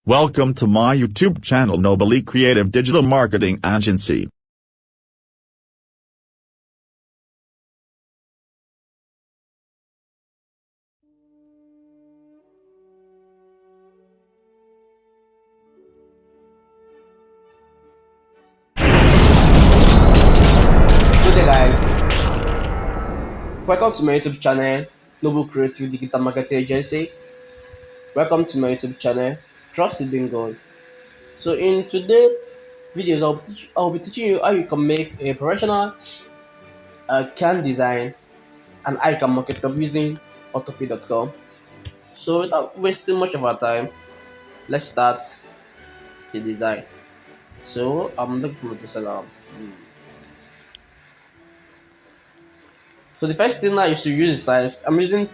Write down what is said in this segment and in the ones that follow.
Welcome to my YouTube channel Nobly Creative Digital Marketing Agency. Good day, guys. Welcome to my YouTube channel, Noble Creative Digital Marketing Agency. Welcome to my YouTube channel, Trusted in God. So, in today's videos, I'll be teaching you how you can make a professional can design and how you can market up using photopea.com. So, without wasting much of our time, let's start the design. So, I'm looking for my design. So, the first thing now is to use the size. I'm using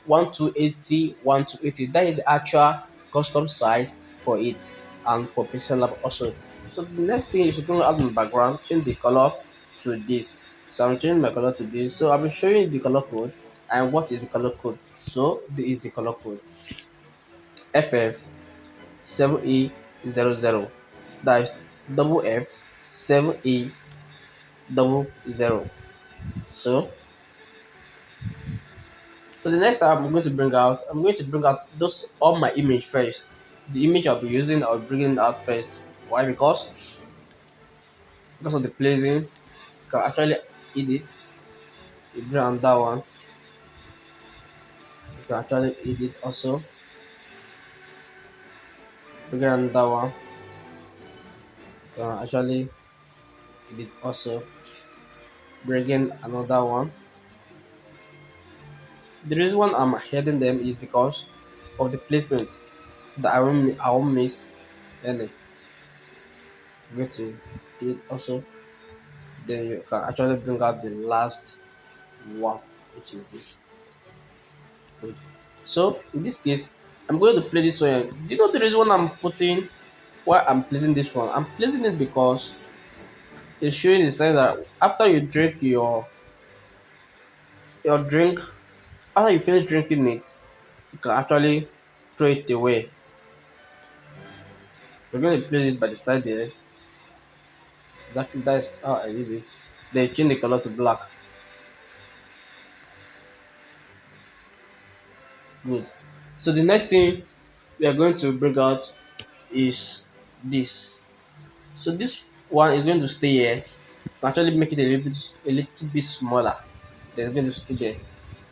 1280. That is the actual custom size for it and for pixel lab also. So the next thing is to go add my background, change the color to this. So I'm changing my color to this. So I'll be showing you the color code and what is the color code. So this is the color code FF7E00. That is double F7E00. So So the next time I'm going to bring out those all my image first. The image I'll be using, I'll bring it out first. Why? Because of the placing, you can actually edit. You bring on that one. You can actually edit also. Bring on that one. You can actually edit also. Bring in another one. The reason why I'm hiding them is because of the placement, so that I won't miss any. I'm going to edit also. Then you can actually bring out the last one, which is this. Good. So in this case, I'm going to play this one. Do you know the reason why I'm placing this one? I'm placing it because it's showing the sign that after you drink your drink, after you finish drinking it, you can actually throw it away. So I'm going to place it by the side there. Exactly, that's how I use it. Then change the color to black. Good. So the next thing we are going to bring out is this. So this one is going to stay here. Actually make it a little bit smaller. Then it's going to stay there.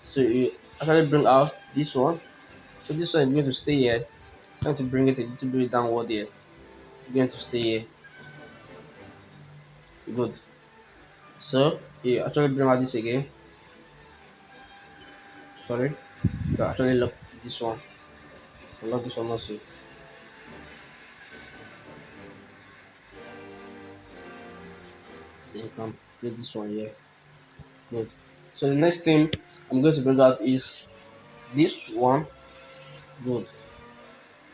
So you actually bring out this one. So this one is going to stay here. I'm going to bring it a little bit downward here. It's going to stay here. Good. So you actually bring out this again. Sorry. You can actually lock this one. Lock this one also. Then you can put this one here. Good. So the next thing I'm going to bring out is this one. Good.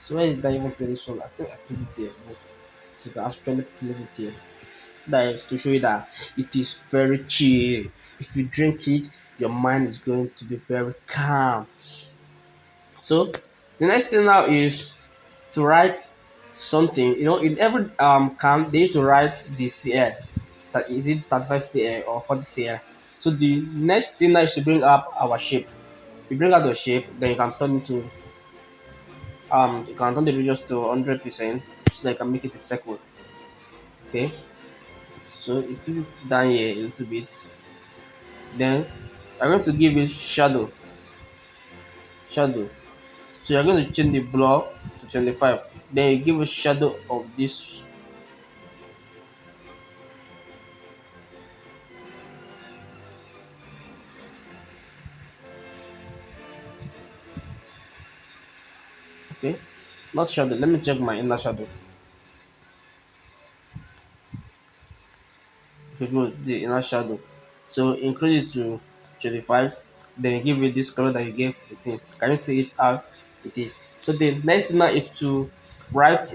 So where did I even play this one? I think I put it here. Good. So you can actually place it here. That is to show you that it is very chill. If you drink it, your mind is going to be very calm. So the next thing now is to write something. You know, in every can they used to write the CL. That is it 35 CL or 40 CL. So the next thing now is to bring up our shape. You bring out the shape, then you can turn the radius to 100% so that you can make it a circle. Okay. So you put it down here a little bit. Then I'm going to give it shadow. So you're going to change the blur to 25. Then you give a shadow of this. Okay, not shadow. Let me check my inner shadow. Okay, good. The inner shadow. So increase it to 25. Then you give it this color that you gave the thing. Can you see it how it is? So the next thing now is to bring out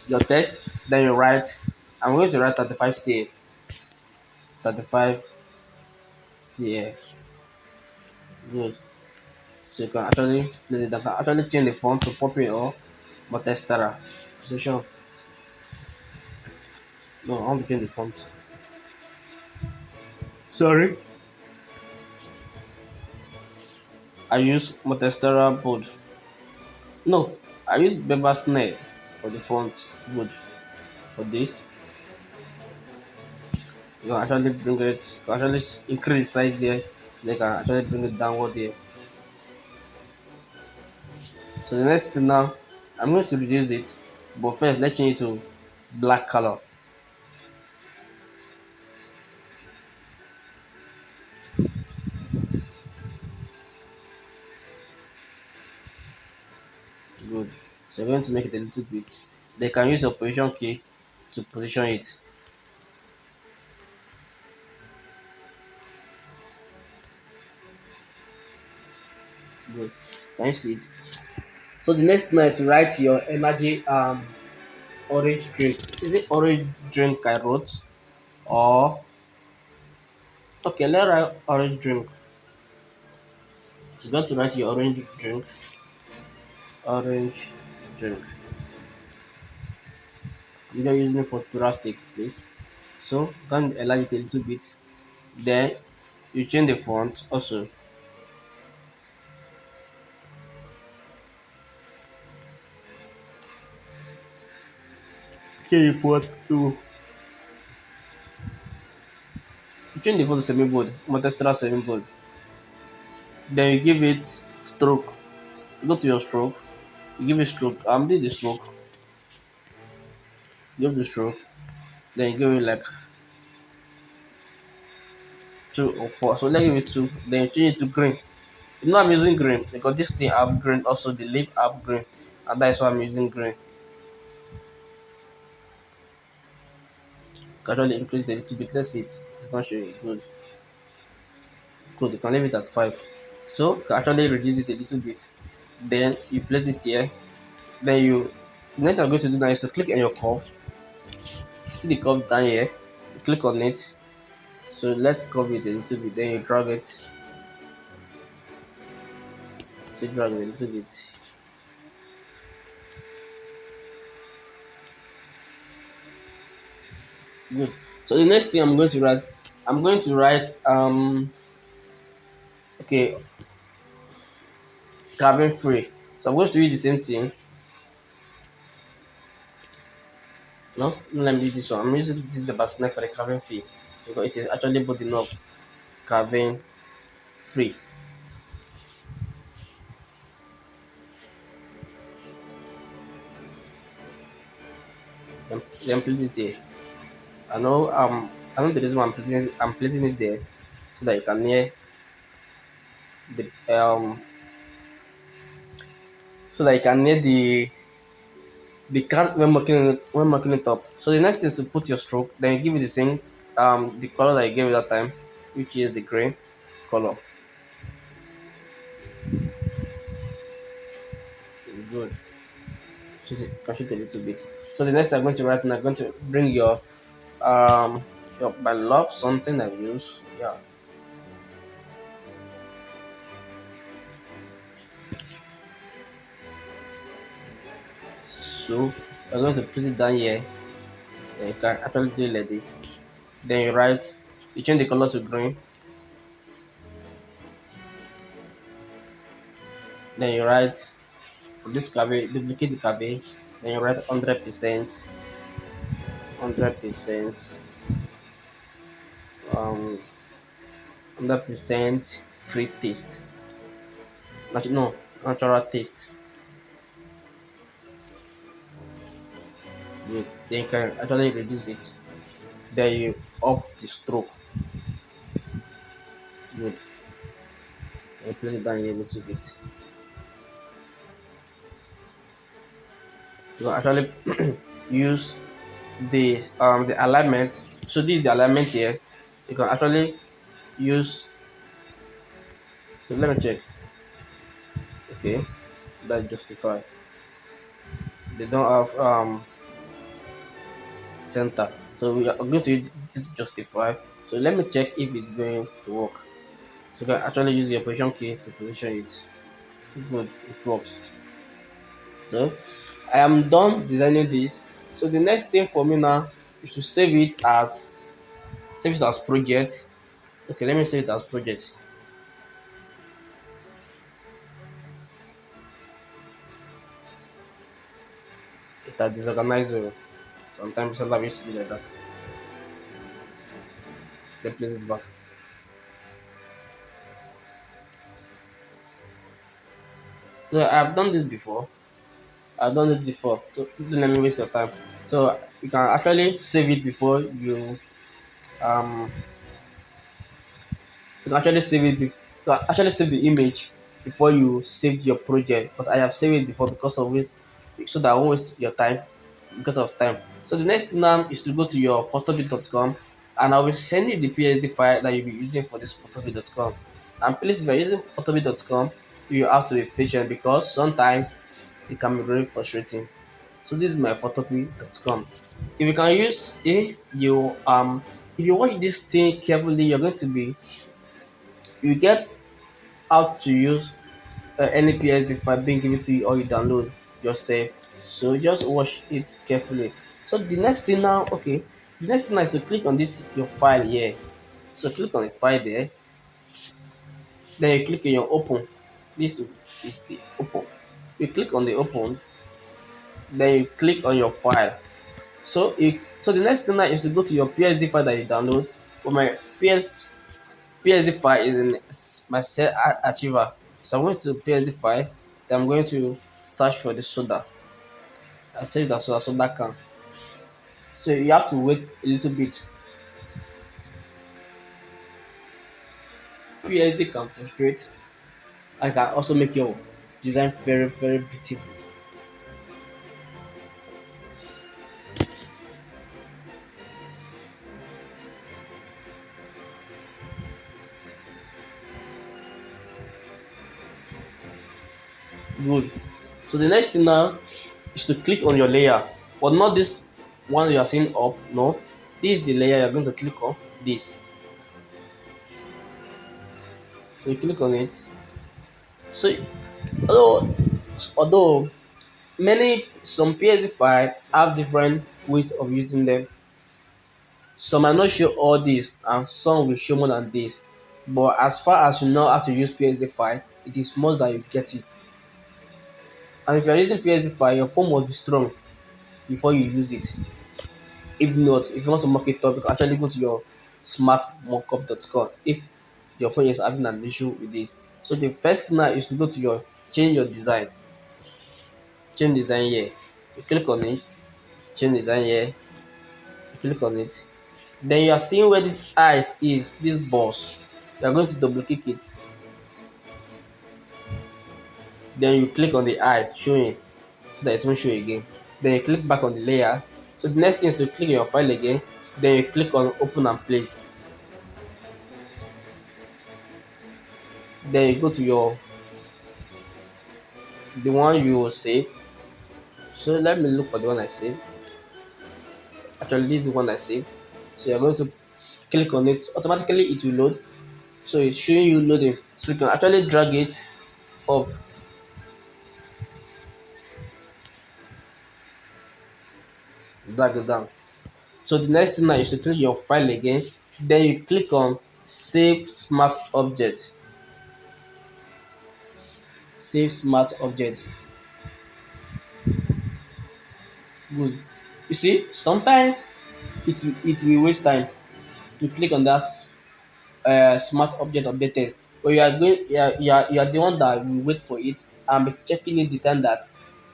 your text. Then you write. I'm going to write 35 CA. 35 CA. Good. So you can actually change the font to Poppins or Monstera. Position. No, I want to change the font. Sorry. I use Monstera bold. No, I use Bebasneue for the font. Good. For this, you can actually bring it. You can actually increase the size here. Then you can actually bring it downward here. So the next thing now, I'm going to reduce it. But first, let's change it to black color. Good. So you're going to make it a little bit. They can use your position key to position it. Good. Can you see it? So the next thing is to write your energy orange drink. Is it orange drink I wrote? Or okay, let's write orange drink. So you're going to write your orange drink. Orange drink. I'm just using it for thoracic, please. So can enlarge it a little bit. Then you change the font also. Change the font to change the font to semi-bold, Montestra semi-bold. Then you give it stroke. You go to your stroke. You give it stroke. This is the stroke. Give the stroke. Then you give it like 2 or 4. So let's give it 2. Then you change it to green. You know I'm using green because this thing have green. Also the leaf have green, and that's why I'm using green. Gradually increase it a little bit. Let's see it. It's not showing good. Good. You can leave it at 5. So you can actually reduce it a little bit. Then you place it here. Then you next I'm going to do now is to click on your curve. See the curve down here. You click on it. So let's curve it a little bit. Then you drag it. So drag it a little bit. Good. So the next thing I'm going to write okay, carbon free. So I'm going to do the same thing. No, let me use this one. I'm using this Bebasneue for the carbon free because it is actually both enough carbon free. Then place it here. I know the reason why I'm placing it there so that you can hear the so that you can hear the can when marking it up. So the next thing is to put your stroke, then you give it the same the color that you gave it that time, which is the green color. Good. Can shoot a little bit. So the next I'm going to write and I'm going to bring your by love something I use. Yeah. So I'm going to place it down here. And you can actually do it like this. Then you change the color to green. Then you write for this cabbage, duplicate the cabbage. Then you write 100%, 100%, 100% free taste. No, natural taste. Then you can actually reduce it. Then you off the stroke. Good. And place it down here a little bit. You can actually use the alignment. So this is the alignment here. You can actually use. So let me check. Okay, that justify. They don't have center. So we are going to use this justify. So let me check if it's going to work. So you can actually use your position key to position it. Good, it works. So I am done designing this. So the next thing for me now is to save it as project. Okay, let me save it as project. It has disorganized. Sometimes I used to do like that. Then place it back. So I've done this before. I've done it before. So don't let me waste your time. So you can actually save it before um you can actually save it you can actually save the image before you saved your project. But I have saved it before because of this, so that I won't waste your time because of time. So the next thing now is to go to your photopea.com, and I will send you the PSD file that you'll be using for this photopea.com. And please, if you're using photopea.com, you have to be patient because sometimes it can be very frustrating. So this is my photopea.com. If you watch this thing carefully, you're going to be you get how to use any PSD file being given to you or you download yourself. So just watch it carefully. So the next thing now, okay, the next thing now is to click on this your file here. So click on the file there, then you click on your open. This is the open. You click on the open, then you click on your file. So the next thing now is to go to your PSD file that you download. For my PSD file is in my set archiver. So I'm going to PSD file. Then I'm going to search for the soda. I save that soda can. So you have to wait a little bit. PSD can frustrate. I can also make your design very very beautiful. Good. So the next thing now is to click on your layer, but not this one you are seeing up. No, this is the layer you're going to click on. This. So you click on it. So although although some PSD file have different ways of using them. Some might not show all this and some will show more than this. But as far as you know how to use PSD file, it is must that you get it. And if you're using PSD file, your phone must be strong before you use it. If not, if you want to mock it up, you can actually go to your smartmockup.com if your phone is having an issue with this. So the first thing now is to go to your change your design. Change design here. You click on it, change design here, you click on it. Then you are seeing where this eyes is, this boss. You are going to double click it. Then you click on the eye showing so that it won't show again. Then you click back on the layer. So the next thing is to click on your file again. Then you click on open and place. Then you go to your the one you save. So let me look for the one I saved. Actually, this is the one I saved. So you're going to click on it. Automatically it will load. So it's showing you loading. So you can actually drag it up. Drag it down. So the next thing now is to click your file again. Then you click on save smart object. Save smart object. Good. You see, sometimes it will waste time to click on that smart object updated. But you are the one that will wait for it and be checking it the time that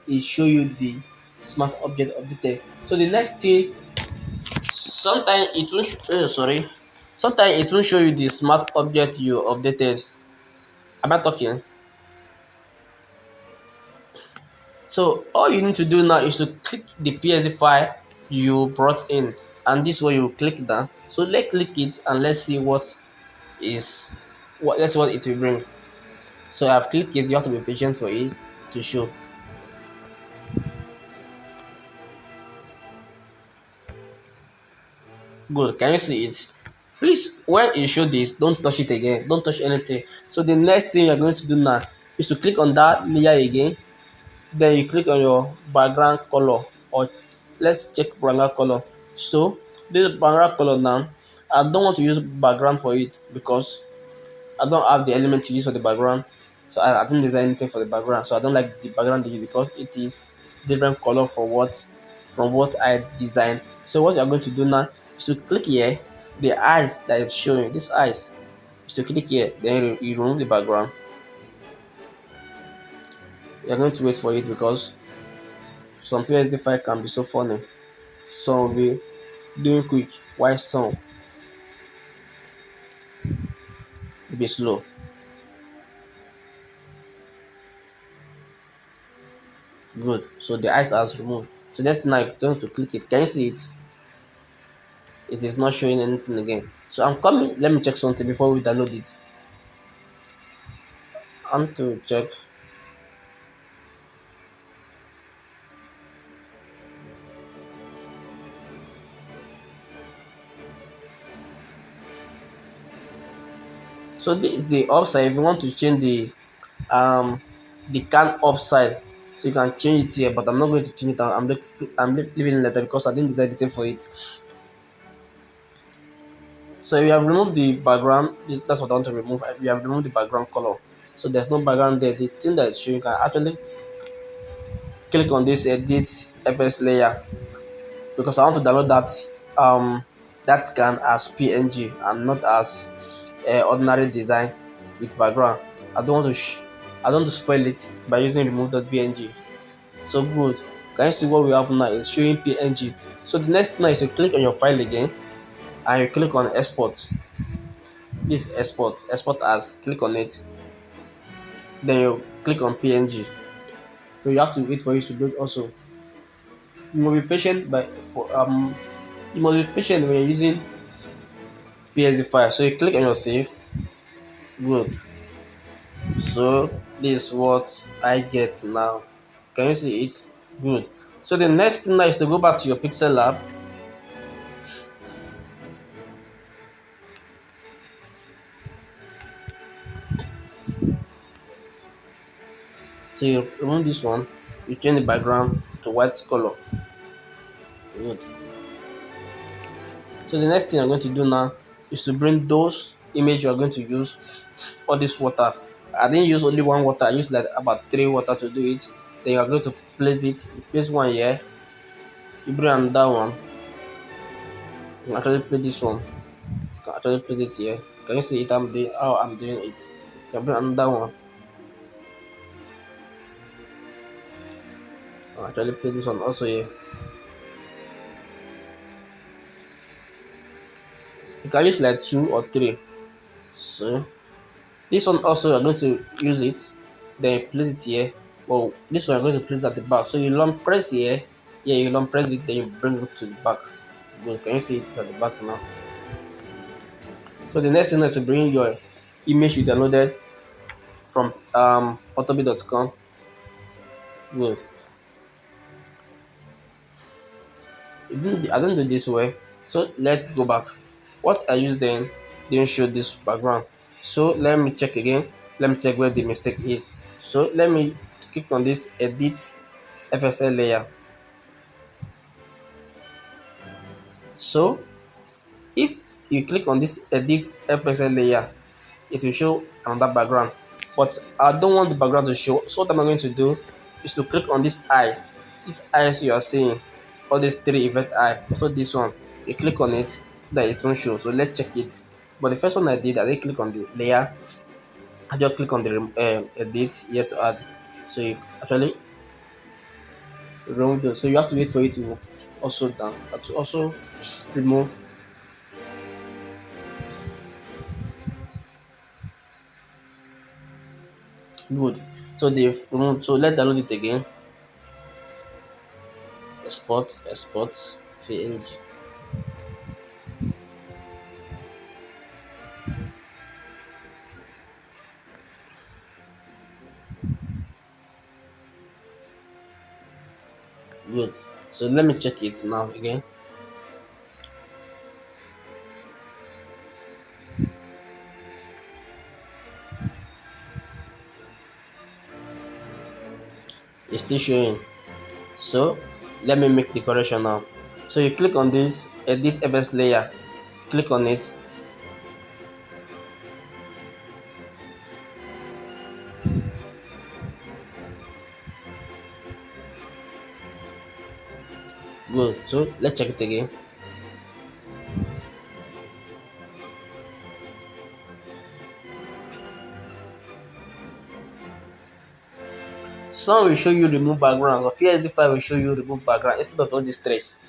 it show you the smart object updated. So the next thing, sometimes it will sorry, sometimes it will show you the smart object you updated. Am I talking? So all you need to do now is to click the PSD file you brought in, and this way you click that. So let's click it and let's see is let's see what it will bring. So I've clicked it. You have to be patient for it to show. Good. Can you see it? Please, when you show this, don't touch it again. Don't touch anything. So the next thing you're going to do now is to click on that layer again, then you click on your background color, or let's check background color. So this background color now, I don't want to use background for it because I don't have the element to use for the background. So I didn't design anything for the background. So I don't like the background to use because it is different color for what from what I designed. So what you're going to do now is to click here, the eyes that it's showing, this eyes, is to click here, then you remove the background. You're going to wait for it because some PSD file can be so funny. Some will be doing quick, while some will be slow. Good. So the eyes are removed. So next now you're going to click it. Can you see it? It is not showing anything again. So I'm coming. Let me check something before we download it. I'm to check. So this is the upside. If you want to change the can upside, so you can change it here. But I'm not going to change it. I'm leaving it later because I didn't design anything for it. So you have removed the background. That's what I want to remove. You have removed the background color. So there's no background there. The thing that you can actually click on this edit FS layer because I want to download that scan as PNG and not as ordinary design with background. I don't want to I don't want to spoil it by using remove.png. So good. Can you see what we have now? It's showing PNG. So the next thing is to click on your file again and you click on export. This export as, click on it. Then you click on PNG. So you have to wait for it to load also. You must be patient you must be patient when you're using PSD file. So you click on your save. Good. So this is what I get now. Can you see it? Good. So the next thing now is to go back to your Pixel Lab. So you remove this one. You change the background to white color. Good. So the next thing I'm going to do now is to bring those image you are going to use, all this water. I didn't use only one water. I used like about 3 water to do it. Then you are going to place it. You place one here. You bring another one. You can actually place this one. You can actually place it here. Can you see it? I'm doing how I'm doing it. You can bring another one. You can actually place this one also here. You can use like 2 or 3. So this one also you're going to use it. Then you place it here. Well, this one you're going to place at the back. So you long press here. Yeah, you long press it. Then you bring it to the back. Good. Can you see it at the back now? So the next thing is to bring your image you downloaded from photopea.com. Good. I don't do this way. So let's go back. What I used then didn't show this background. So let me check again. Let me check where the mistake is. So let me click on this edit FSL layer. So if you click on this edit FSL layer, it will show another background. But I don't want the background to show. So what I'm going to do is to click on this eyes. This eyes you are seeing, all these 3 effect eye. Also this one, you click on it so that it won't show. So let's check it. But the first one I did, I didn't click on the layer. I just click on the edit here to add. So you actually remove those. So you have to wait for it to also down to also remove. Good. So they've removed. So let's download it again. Export PNG. Good. So let me check it now again. It's still showing. So let me make the correction now. So you click on this edit FS layer, click on it. Good. So let's check it again. Some will show you remove backgrounds, or PSD file will show you remove background instead of all this stress.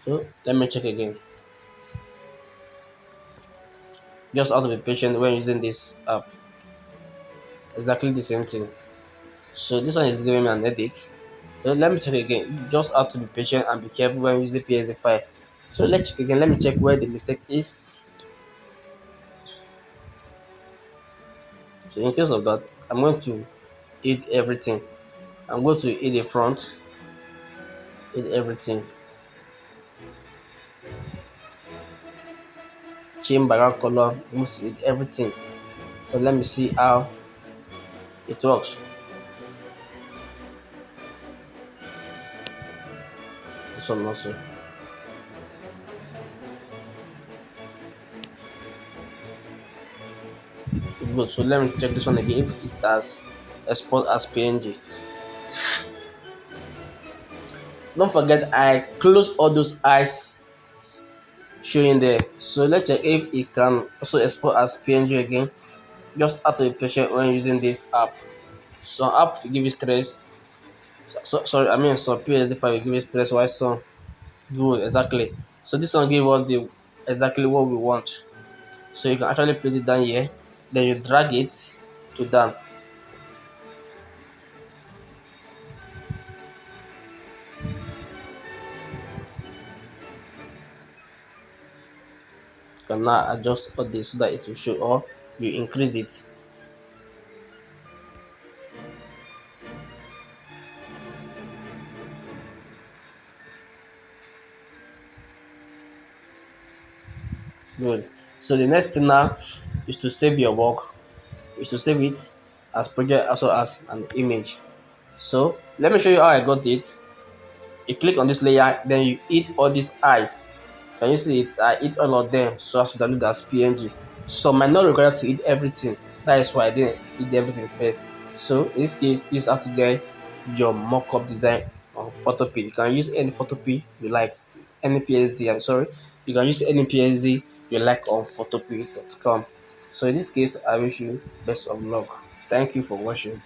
So let me check again. Just have to be patient when using this app. Exactly the same thing. So this one is giving me an edit. So let me check again. You just have to be patient and be careful when using PSD file. So let's check again. Let me check where the mistake is. So in case of that, I'm going to hit everything. I'm going to hit the front, hit everything. Change background color, I'm going to hit everything. So let me see how it works. This one also. Good. So let me check this one again. If it has export as PNG. Don't forget I close all those eyes showing there. So let's check if it can also export as PNG again. Just have to be patient when using this app. Some app will give you stress. Sorry, I mean some PSD file will give you stress. Why some good exactly. So this one give us the exactly what we want. So you can actually place it down here. Then you drag it to down. You can now adjust all this so that it will show, or you increase it. Good. So the next thing now is to save your work. Is to save it as project also as an image. So let me show you how I got it. You click on this layer, then you hit all these eyes. Can you see it? I hit all of them so as to download as PNG. So might not require to hit everything. That is why I didn't hit everything first. So in this case, this has to get your mockup design on photopea. You can use any photopea you like, any PSD. I'm sorry. You can use any PSD you like on photopea.com. So in this case, I wish you best of luck. Thank you for watching.